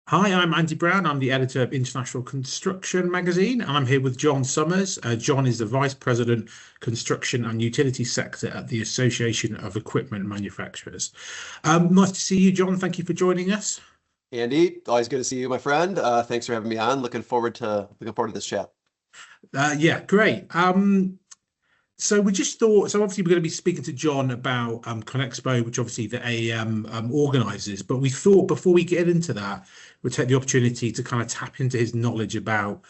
Hi, I'm Andy Brown. I'm the editor of International Construction magazine, and I'm here with John Summers. John is the Vice President, Construction and Utility Sector at the Association of Equipment Manufacturers. Nice to see you, John. Thank you for joining us. Andy, always good to see you, my friend. Thanks for having me on. Looking forward to this chat. Yeah, great. So we just thought, so obviously we're going to be speaking to John about ConExpo, which obviously the AEM organises. But we thought before we get into that, we'd take the opportunity to kind of tap into his knowledge about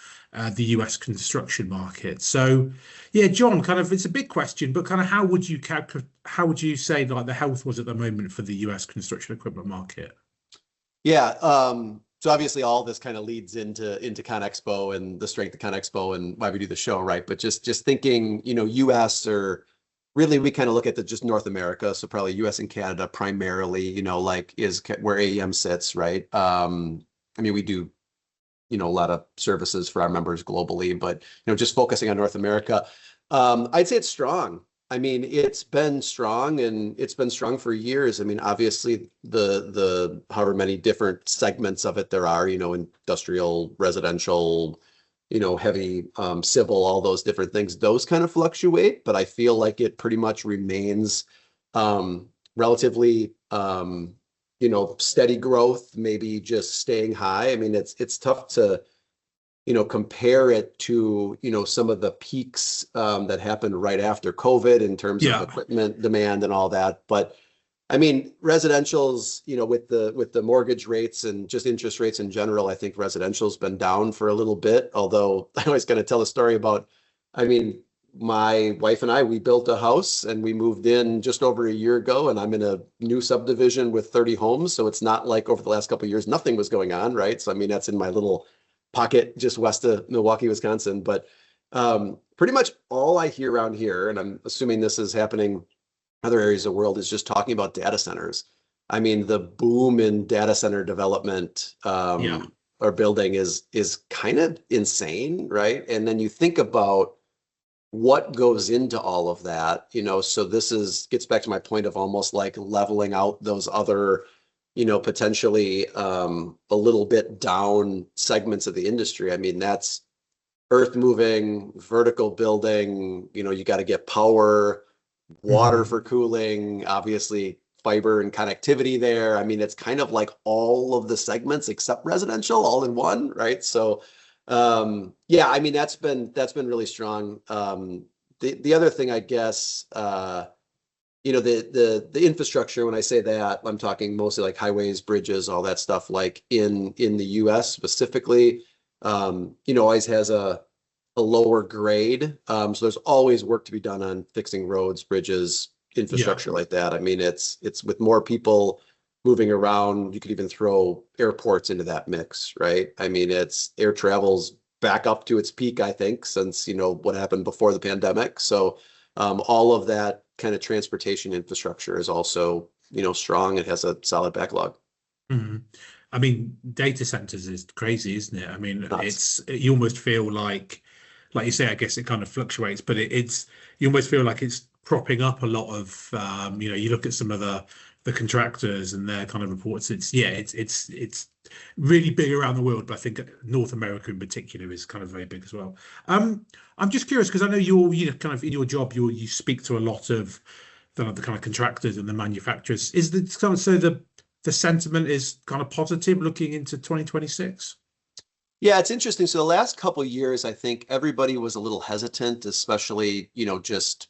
the US construction market. So, yeah, John, kind of it's a big question, but kind of how would you say like the health was at the moment for the US construction equipment market? Yeah. So obviously all this kind of leads into ConExpo and the strength of ConExpo and why we do the show, right? But just thinking, US or really we kind of look at the just North America, so probably US and Canada primarily, like is where AEM sits, right? I mean, we do, a lot of services for our members globally, but just focusing on North America, I'd say it's strong. I mean, it's been strong and it's been strong for years. I mean, obviously the however many different segments of it there are, industrial, residential, heavy civil, all those different things, those kind of fluctuate, but I feel like it pretty much remains relatively steady growth, maybe just staying high. I mean, it's tough to compare it to, some of the peaks that happened right after COVID in terms of Yeah. equipment demand and all that. But I mean, residential's, with the mortgage rates and just interest rates in general, I think residential's been down for a little bit. Although I always kind of tell a story about, I mean, my wife and I, we built a house and we moved in just over a year ago, and I'm in a new subdivision with 30 homes. So it's not like over the last couple of years, nothing was going on, right? So I mean, that's in my little pocket just west of Milwaukee, Wisconsin. But pretty much all I hear around here, and I'm assuming this is happening in other areas of the world, is just talking about data centers. I mean, the boom in data center development Yeah. or building is kind of insane, right? And then you think about what goes into all of that, so this is gets back to my point of almost like leveling out those other potentially a little bit down segments of the industry. I mean, that's earth moving, vertical building, you got to get power, water Mhm. for cooling, obviously fiber and connectivity there. I mean, it's kind of like all of the segments except residential all in one, right? So yeah, I mean, that's been really strong. The other thing, I guess, the infrastructure, when I say that, I'm talking mostly like highways, bridges, all that stuff, like in the US specifically, always has a lower grade. So there's always work to be done on fixing roads, bridges, Yeah. infrastructure like that. I mean, it's with more people moving around, you could even throw airports into that mix, right? I mean, it's air travel's back up to its peak, I think, since what happened before the pandemic. So all of that kind of transportation infrastructure is also, strong. It has a solid backlog. Mhm. I mean, data centers is crazy, isn't it? I mean, Nuts. you almost feel like you say, I guess it kind of fluctuates, but it's you almost feel like it's propping up a lot of, you look at some of the contractors and their kind of reports. It's yeah, it's really big around the world, but I think North America in particular is kind of very big as well. I'm just curious because I know kind of in your job, you speak to a lot of the kind of contractors and the manufacturers. Is the kind of so the sentiment is kind of positive looking into 2026? Yeah, it's interesting. So the last couple of years, I think everybody was a little hesitant, especially, just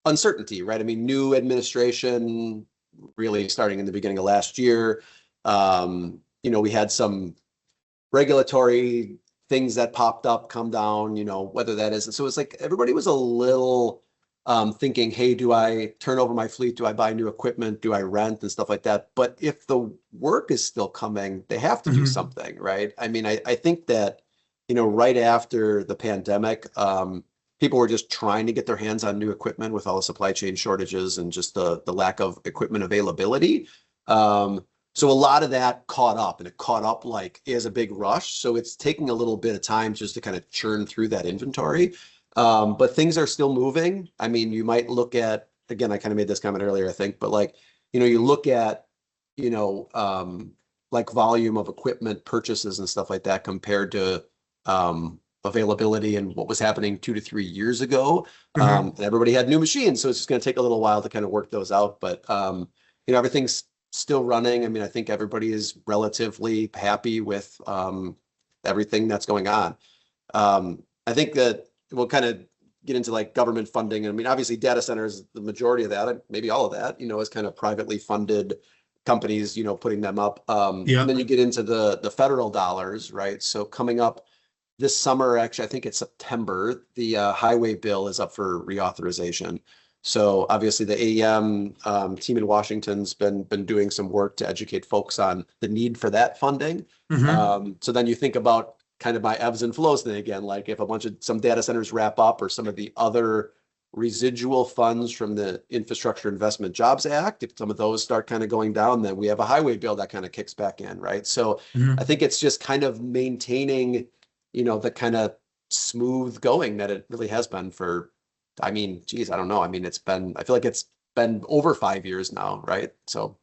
uncertainty, right? I mean, new administration really starting in the beginning of last year. We had some regulatory things that popped up, come down, whether that is. So it's like everybody was a little thinking, hey, do I turn over my fleet? Do I buy new equipment? Do I rent and stuff like that? But if the work is still coming, they have to do Hmm. something, right? I mean, I think that, right after the pandemic, people were just trying to get their hands on new equipment with all the supply chain shortages and just the lack of equipment availability. So a lot of that caught up, and it caught up like as a big rush. So it's taking a little bit of time just to kind of churn through that inventory. But things are still moving. I mean, you might look at, again, I kind of made this comment earlier, I think, but like, you look at, you know, um, like volume of equipment purchases and stuff like that compared to availability and what was happening 2 to 3 years ago. And everybody had new machines, so it's just going to take a little while to kind of work those out. But everything's still running. I mean, I think everybody is relatively happy with everything that's going on. I think that we'll kind of get into like government funding. I mean, obviously data centers, the majority of that, maybe all of that, is kind of privately funded companies, putting them up. And then you get into the federal dollars, right? So coming up this summer, actually, I think it's September, the highway bill is up for reauthorization. So obviously the AEM team in Washington's been doing some work to educate folks on the need for that funding. So then you think about kind of my ebbs and flows thing again, like if some data centers wrap up or some of the other residual funds from the Infrastructure Investment Jobs Act, if some of those start kind of going down, then we have a highway bill that kind of kicks back in, right? So I think it's just kind of maintaining, the kind of smooth going that it really has been for, I mean, geez, I don't know. I mean, I feel like it's been over 5 years now, right? So.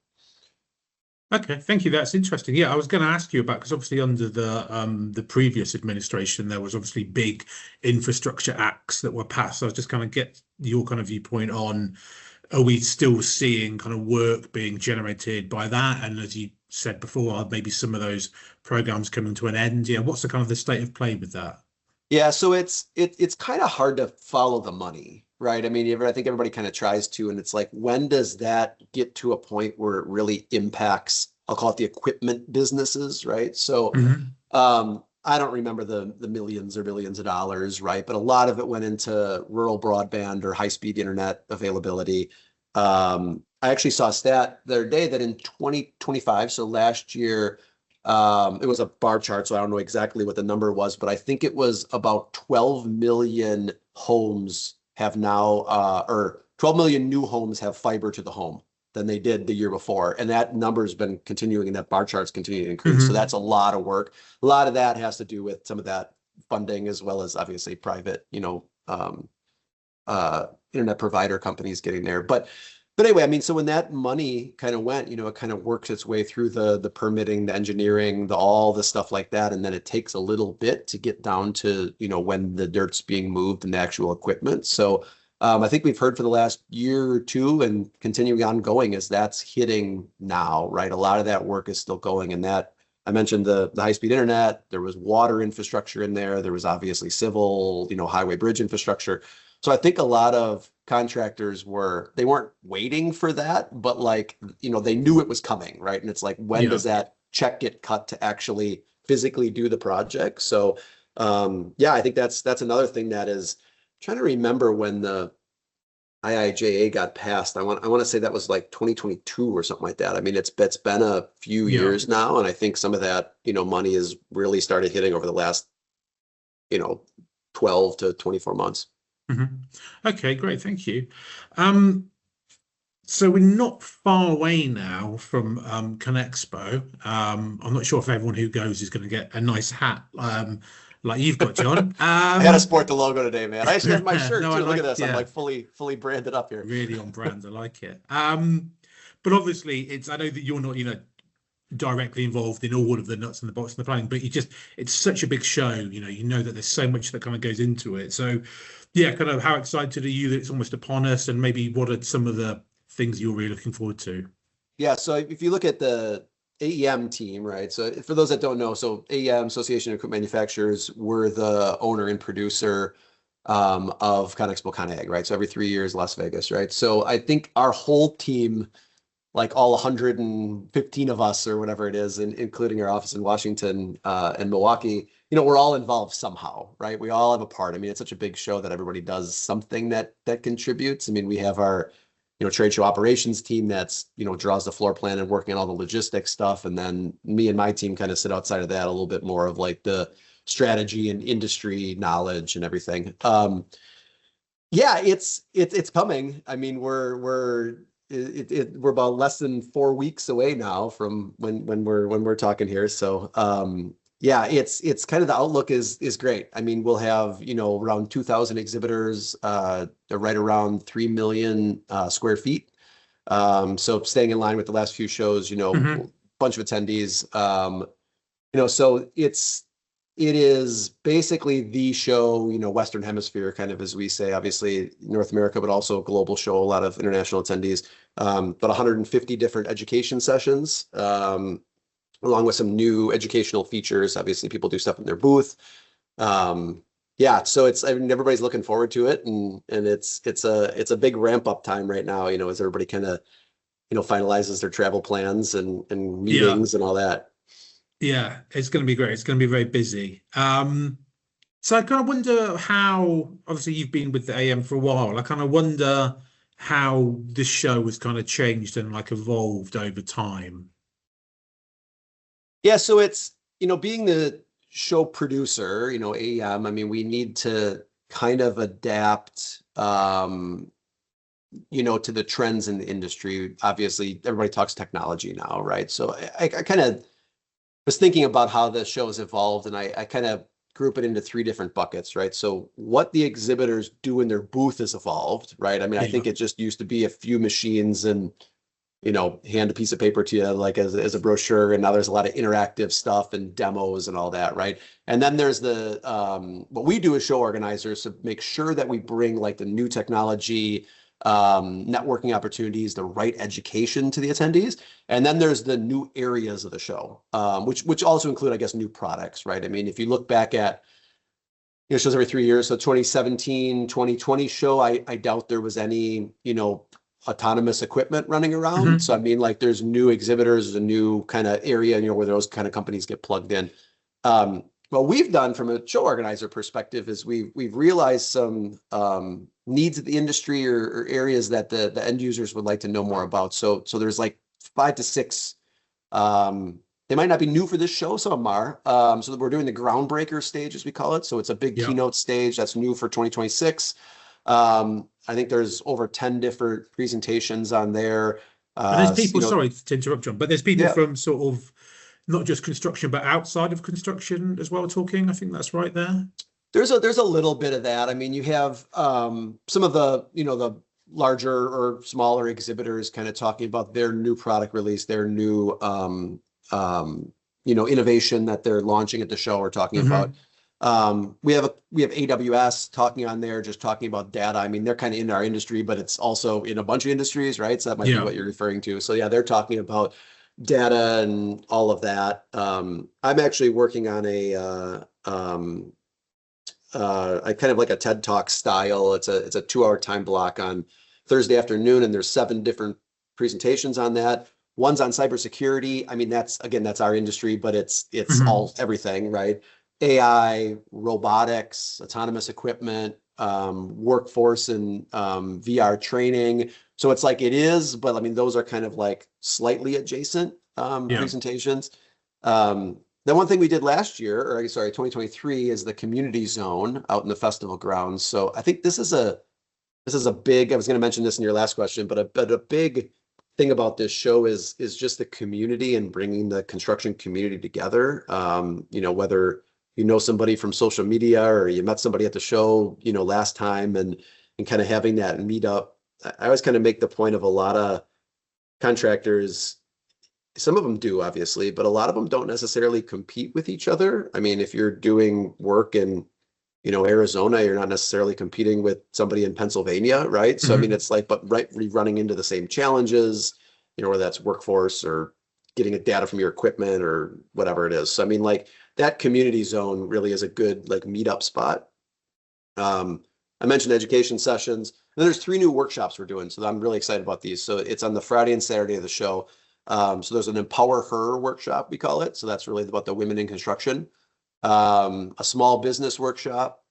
Okay, thank you. That's interesting. Yeah, I was going to ask you about, because obviously under the previous administration, there was obviously big infrastructure acts that were passed. So I was just kind of get your kind of viewpoint on, are we still seeing kind of work being generated by that? And as you said before, maybe some of those programs coming to an end. Yeah, what's the kind of the state of play with that? Yeah, so it's kind of hard to follow the money, right? I mean, I think everybody kind of tries to, and it's like, when does that get to a point where it really impacts, I'll call it the equipment businesses, right? So I don't remember the millions or billions of dollars, right? But a lot of it went into rural broadband or high-speed internet availability. I actually saw a stat the other day that in 2025, so last year, it was a bar chart, so I don't know exactly what the number was, but I think it was about 12 million homes have now, or 12 million new homes have fiber to the home than they did the year before. And that number has been continuing, and that bar chart's continuing to increase. So that's a lot of work. A lot of that has to do with some of that funding, as well as obviously private, internet provider companies getting there. But anyway, I mean, so when that money kind of went, it kind of works its way through the permitting, the engineering, all the stuff like that. And then it takes a little bit to get down to, when the dirt's being moved and the actual equipment. So I think we've heard for the last year or two and continuing ongoing is that's hitting now, right? A lot of that work is still going, and that I mentioned the high-speed internet, there was water infrastructure in there. There was obviously civil, highway bridge infrastructure. So I think a lot of contractors they weren't waiting for that, but they knew it was coming, right? And it's like, when does that check get cut to actually physically do the project? So I think that's another thing that is, trying to remember when the IIJA got passed. I want to say that was like 2022 or something like that. I mean, it's been a few years now, and I think some of that, money has really started hitting over the last, 12 to 24 months. Okay, great. Thank you. So we're not far away now from ConExpo. I'm not sure if everyone who goes is going to get a nice hat like you've got, John. I had to sport the logo today, man. I actually have my shirt No, too. Look at this. yeah. I'm like fully branded up here. Really on brand. I like it. But obviously, I know that you're not, directly involved in all of the nuts and the bolts and the planning, but it's such a big show. You know that there's so much that kind of goes into it. So, yeah, kind of how excited are you that it's almost upon us, and maybe what are some of the things you're really looking forward to? Yeah, so if you look at the AEM team, right? So for those that don't know, so AEM, Association of Equipment Manufacturers, we're the owner and producer of ConExpo ConAg, right? So every 3 years, Las Vegas, right? So I think our whole team, like all 115 of us or whatever it is, including our office in Washington and Milwaukee, we're all involved somehow, right? We all have a part. I mean, it's such a big show that everybody does something that contributes. I mean, we have our trade show operations team that's, draws the floor plan and working on all the logistics stuff. And then me and my team kind of sit outside of that a little bit more of like the strategy and industry knowledge and everything. Yeah, it's coming. I mean, we're about less than 4 weeks away now from when we're talking here. So yeah, it's kind of, the outlook is great. I mean, we'll have, around 2,000 exhibitors, right around 3 million square feet. So staying in line with the last few shows, bunch of attendees. So it is basically the show, Western Hemisphere, kind of as we say, obviously North America, but also a global show, a lot of international attendees, but 150 different education sessions, along with some new educational features. Obviously, people do stuff in their booth. Yeah, so everybody's looking forward to it, and it's a big ramp up time right now, as everybody kind of, finalizes their travel plans and Yeah. meetings and all that. Yeah, it's going to be great. It's going to be very busy. So I kind of wonder how, obviously you've been with the AM for a while. I kind of wonder how this show has kind of changed and like evolved over time. Yeah, so it's, being the show producer, AEM, I mean, we need to kind of adapt, to the trends in the industry. Obviously, everybody talks technology now, right? So I kind of was thinking about how the show has evolved, and I kind of group it into three different buckets, right? So what the exhibitors do in their booth has evolved, right? I mean, I Yeah. think it just used to be a few machines and, hand a piece of paper to you like as a brochure, and now there's a lot of interactive stuff and demos and all that, right? And then there's the what we do as show organizers to make sure that we bring like the new technology, networking opportunities, the right education to the attendees. And then there's the new areas of the show, which also include, I guess, new products, right? I mean, if you look back at, shows every 3 years, so 2017, 2020 show, I doubt there was any, autonomous equipment running around. Hmm. So I mean, like there's new exhibitors, there's a new kind of area, where those kind of companies get plugged in. What we've done from a show organizer perspective is we've realized some needs of the industry or areas that the end users would like to know more about. So there's like 5 to 6. They might not be new for this show, some of them are. So we're doing the groundbreaker stage, as we call it. So it's a big Yeah. keynote stage that's new for 2026. I think there's over 10 different presentations on there. And there's people, You know, sorry to interrupt, John, but there's people yeah, from sort of not just construction, but outside of construction as well talking. I think that's right there. there's a little bit of that. I mean, you have some of the larger or smaller exhibitors kind of talking about their new product release, their new innovation that they're launching at the show or talking about. Hmm. We have AWS talking on there, just talking about data. I mean, they're kind of in our industry, but it's also in a bunch of industries, right? So that might be Yeah. what you're referring to. So yeah, they're talking about data and all of that. I'm actually working on I kind of like a TED Talk style. It's a 2 hour time block on Thursday afternoon, and there's 7 different presentations on that. One's on cybersecurity. I mean, that's our industry, but it's Hmm. all everything, right? AI, robotics, autonomous equipment, workforce and VR training. So it's like it is, but I mean, those are kind of like slightly adjacent Yeah. presentations. Then one thing we did last year, or sorry, 2023, is the community zone out in the festival grounds. So I think this is a big. I was going to mention this in your last question, but a big thing about this show is just the community and bringing the construction community together. Whether somebody from social media or you met somebody at the show, last time, and kind of having that meetup. I always kind of make the point of a lot of contractors. Some of them do, obviously, but a lot of them don't necessarily compete with each other. I mean, if you're doing work in, Arizona, you're not necessarily competing with somebody in Pennsylvania, right? So, I mean, Hmm. it's like, but right, running into the same challenges, whether that's workforce or getting data from your equipment or whatever it is. So, I mean, like that community zone really is a good like meetup spot. I mentioned education sessions. And then there's 3 new workshops we're doing, so I'm really excited about these. So it's on the Friday and Saturday of the show. So there's an Empower Her workshop, we call it. So that's really about the women in construction. A small business workshop,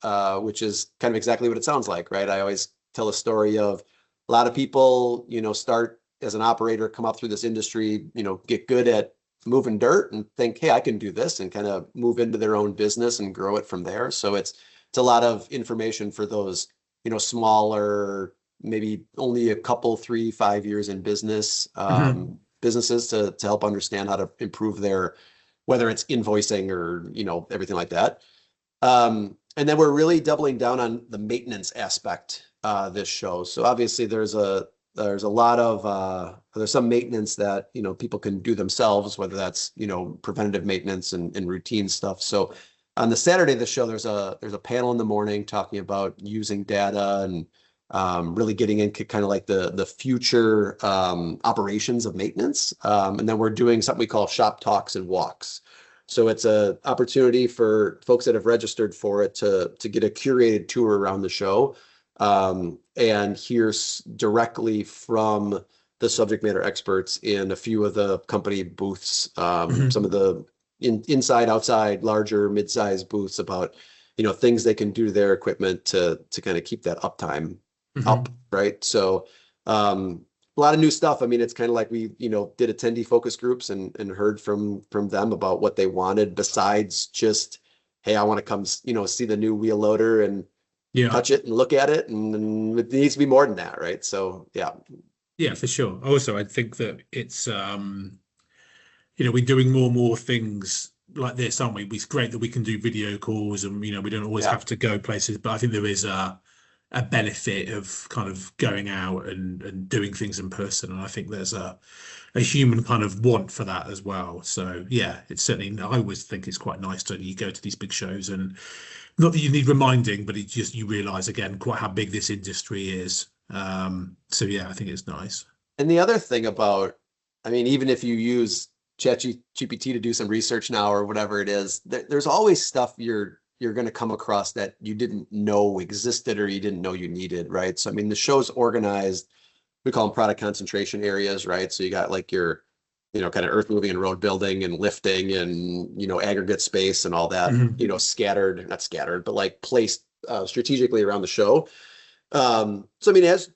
which is kind of exactly what it sounds like, right? I always tell a story of a lot of people, start as an operator, come up through this industry, get good at moving dirt and think, hey, I can do this, and kind of move into their own business and grow it from there. So it's a lot of information for those, smaller, maybe only a couple, 3, 5 years in business, Hmm. businesses to help understand how to improve their, whether it's invoicing or, everything like that. And then we're really doubling down on the maintenance aspect, this show. So obviously there's there's a lot of there's some maintenance that people can do themselves, whether that's preventative maintenance and routine stuff. So on the Saturday of the show, there's a panel in the morning talking about using data and really getting into kind of like the future operations of maintenance. And then we're doing something we call shop talks and walks. So it's an opportunity for folks that have registered for it to get a curated tour around the show and hear directly from the subject matter experts in a few of the company booths, some of the inside, outside, larger, mid-sized booths about things they can do to their equipment to kind of keep that uptime up, right? So a lot of new stuff. I mean, it's kind of like we did attendee focus groups and heard from them about what they wanted besides just, hey, I want to come see the new wheel loader and touch it and look at it, and it needs to be more than that, right? So yeah, for sure. Also, I think that it's we're doing more and more things like this, aren't we? It's great that we can do video calls and we don't always have to go places, but I think there is a benefit of kind of going out and doing things in person, and I think there's a human kind of want for that as well. So yeah, it's certainly, I always think it's quite nice to you go to these big shows, and not that you need reminding, but it's just you realize again quite how big this industry is. So yeah, I think it's nice. And the other thing about, I mean, even if you use ChatGPT to do some research now or whatever it is, there's always stuff you're going to come across that you didn't know existed or you didn't know you needed, right? So I mean, the show's organized, we call them product concentration areas, right? So you got like your kind of earth moving and road building and lifting and aggregate space and all that, scattered, not scattered, but like placed strategically around the show. So I mean, as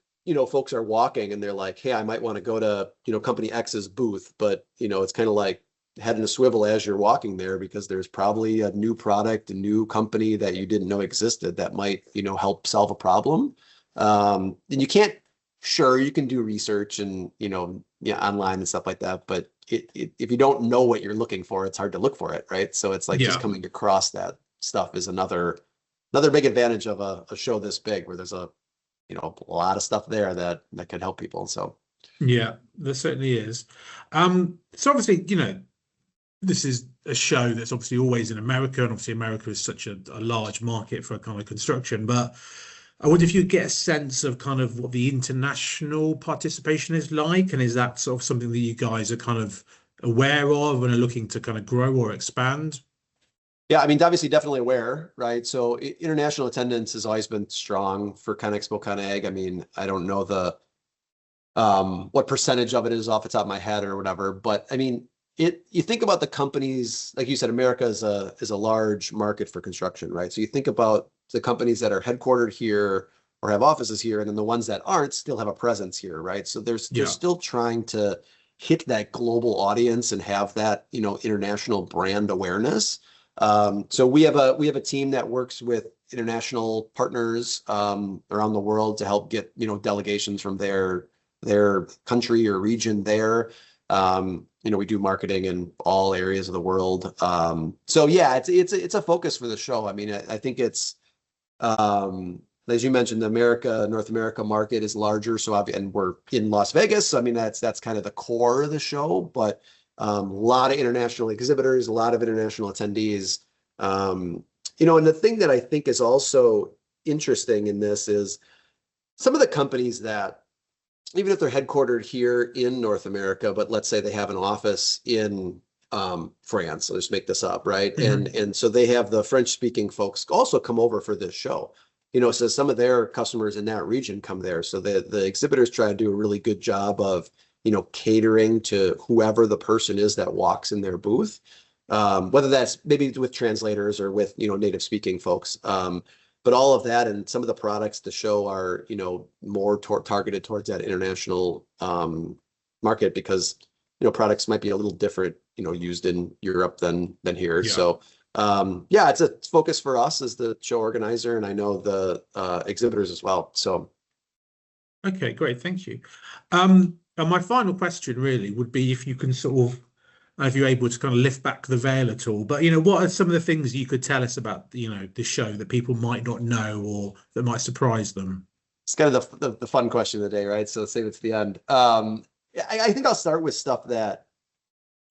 folks are walking and they're like, hey, I might want to go to company X's booth, but it's kind of like head in a swivel as you're walking there, because there's probably a new product, a new company that you didn't know existed that might help solve a problem. And you can't, sure, you can do research and online and stuff like that, but if you don't know what you're looking for, it's hard to look for it, right? So it's like just coming across that stuff is another big advantage of a show this big, where there's a lot of stuff there that could help people. So yeah, there certainly is. So obviously this is a show that's obviously always in America, and obviously America is such a large market for kind of construction, but I wonder if you get a sense of kind of what the international participation is like, and is that sort of something that you guys are kind of aware of and are looking to kind of grow or expand? Yeah, I mean, obviously, definitely aware, right? So international attendance has always been strong for ConExpo, ConAg. I mean, I don't know what percentage of it is off the top of my head or whatever, but I mean, you think about the companies, like you said, America is a large market for construction, right? So you think about the companies that are headquartered here or have offices here, and then the ones that aren't still have a presence here, right? So they're still trying to hit that global audience and have that international brand awareness. So we have a team that works with international partners around the world to help get delegations from their country or region there. We do marketing in all areas of the world. So yeah, it's a focus for the show. I mean, I think it's as you mentioned, the North America market is larger. So and we're in Las Vegas. So I mean, that's kind of the core of the show, but a lot of international exhibitors, a lot of international attendees. And the thing that I think is also interesting in this is some of the companies that, even if they're headquartered here in North America, but let's say they have an office in France, let's make this up, right? And so they have the French-speaking folks also come over for this show. So some of their customers in that region come there. So the exhibitors try to do a really good job of catering to whoever the person is that walks in their booth, whether that's maybe with translators or with native speaking folks. But all of that and some of the products to show are more targeted towards that international market, because products might be a little different used in Europe than here. Yeah. So yeah, it's a focus for us as the show organizer, and I know the exhibitors as well. So okay, great, thank you. And my final question really would be if you can sort of, if you're able to kind of lift back the veil at all, but what are some of the things you could tell us about the show that people might not know or that might surprise them? It's kind of the fun question of the day, right? So let's save it to the end. I think I'll start with stuff that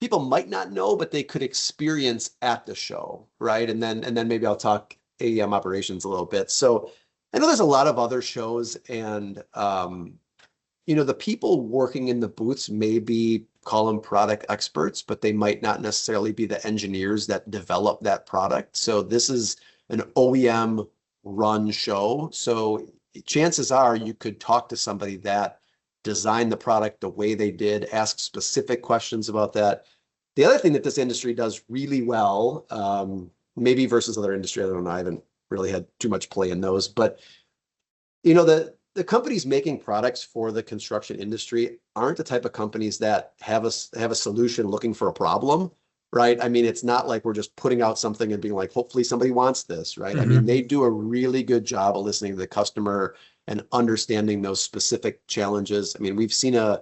people might not know, but they could experience at the show, right? And then maybe I'll talk AEM operations a little bit. So I know there's a lot of other shows, and the people working in the booths maybe call them product experts, but they might not necessarily be the engineers that develop that product. So this is an OEM run show. So chances are you could talk to somebody that designed the product the way they did, ask specific questions about that. The other thing that this industry does really well, maybe versus other industry, I don't know, I haven't really had too much play in those, but the companies making products for the construction industry aren't the type of companies that have a solution looking for a problem, right? I mean, it's not like we're just putting out something and being like, hopefully somebody wants this, right? I mean, they do a really good job of listening to the customer and understanding those specific challenges. I mean, we've seen I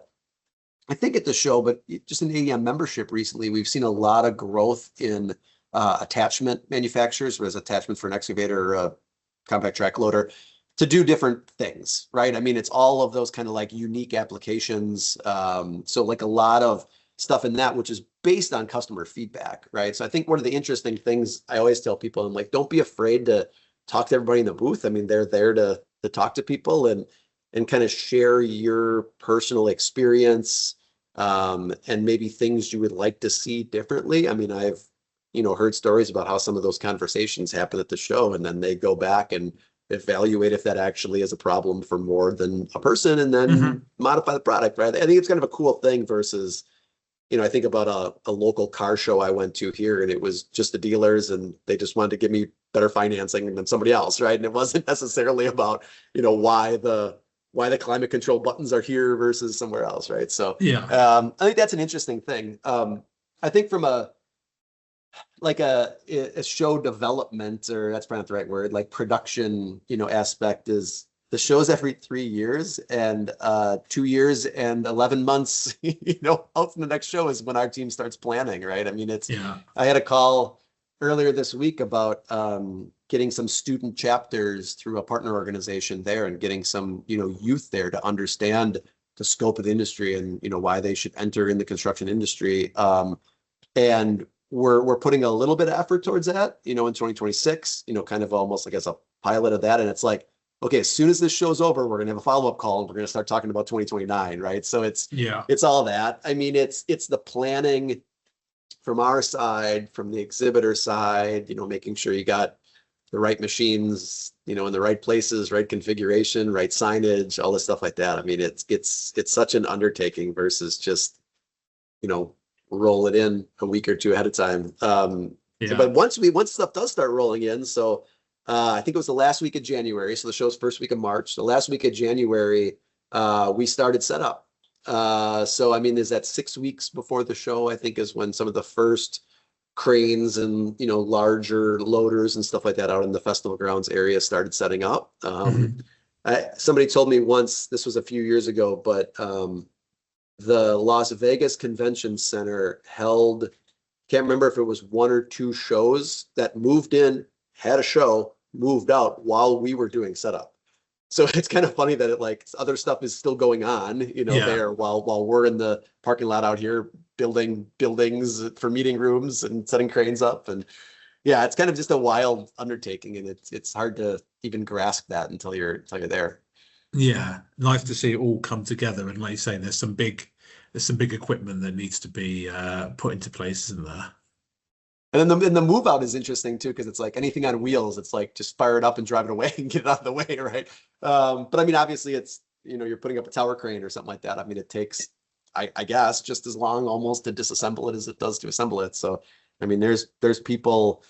think at the show, but just in AEM membership recently, we've seen a lot of growth in attachment manufacturers, whereas attachment for an excavator or a compact track loader, to do different things, right? I mean, it's all of those kind of like unique applications. So like a lot of stuff in that, which is based on customer feedback, right? So I think one of the interesting things I always tell people, I'm like, don't be afraid to talk to everybody in the booth. I mean, they're there to talk to people and kind of share your personal experience, and maybe things you would like to see differently. I mean, I've, heard stories about how some of those conversations happen at the show, and then they go back and evaluate if that actually is a problem for more than a person, and then modify the product, right? I think it's kind of a cool thing versus, I think about a local car show I went to here, and it was just the dealers, and they just wanted to give me better financing than somebody else, right? And it wasn't necessarily about, why the climate control buttons are here versus somewhere else, right? So Yeah. I think that's an interesting thing. I think from a show development, or that's probably not the right word, like production, aspect, is the show's every 3 years, and 2 years and 11 months, out from the next show is when our team starts planning, right? I mean, Yeah. I had a call earlier this week about getting some student chapters through a partner organization there, and getting some, youth there to understand the scope of the industry and, why they should enter in the construction industry. And we're putting a little bit of effort towards that, in 2026, kind of almost like as a pilot of that. And it's like, okay, as soon as this show's over, we're going to have a follow-up call, and we're going to start talking about 2029, right? So it's all that. I mean, it's the planning from our side, from the exhibitor side, making sure you got the right machines, in the right places, right configuration, right signage, all this stuff like that. I mean, it's such an undertaking versus just, roll it in a week or two ahead of time. But once stuff does start rolling in, so I think it was the last week of January. So the show's first week of March. The last week of January, we started setup. So I mean, is that 6 weeks before the show, I think, is when some of the first cranes and, larger loaders and stuff like that out in the festival grounds area started setting up. Somebody told me once, this was a few years ago, but the Las Vegas Convention Center held, can't remember if it was 1 or 2 shows that moved in, had a show, moved out while we were doing setup. So it's kind of funny that other stuff is still going on, there while we're in the parking lot out here building buildings for meeting rooms and setting cranes up. And yeah, it's kind of just a wild undertaking, and it's hard to even grasp that until you're there. Yeah, nice to see it all come together. And like you say, there's some big equipment that needs to be put into place, isn't there? And then the move out is interesting too, because it's like anything on wheels, it's like just fire it up and drive it away and get it out of the way, right? But I mean, obviously, it's you're putting up a tower crane or something like that. I mean, it takes, I guess, just as long almost to disassemble it as it does to assemble it. So I mean, there's people,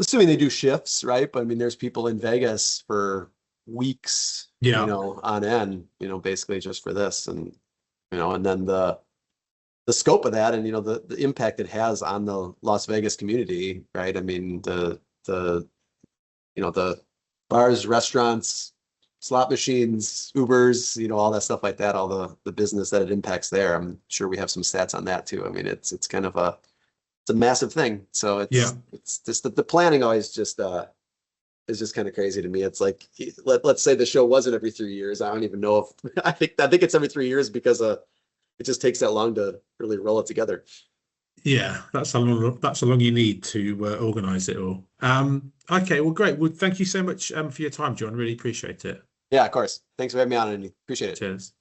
assuming they do shifts, right? But I mean, there's people in Vegas for weeks, on end, basically just for this, and and then the scope of that, and the impact it has on the Las Vegas community, right? I mean, the bars, restaurants, slot machines, Ubers, all that stuff like that, all the business that it impacts there. I'm sure we have some stats on that too. I mean, it's kind of it's a massive thing. So it's just the planning always just is just kind of crazy to me. It's like, let's say the show wasn't every 3 years. I don't even know if I think it's every 3 years because it just takes that long to really roll it together. Yeah, that's how long you need to organize it all. Okay, well, great. Well, thank you so much for your time, John. Really appreciate it. Yeah, of course. Thanks for having me on, and appreciate it. Cheers.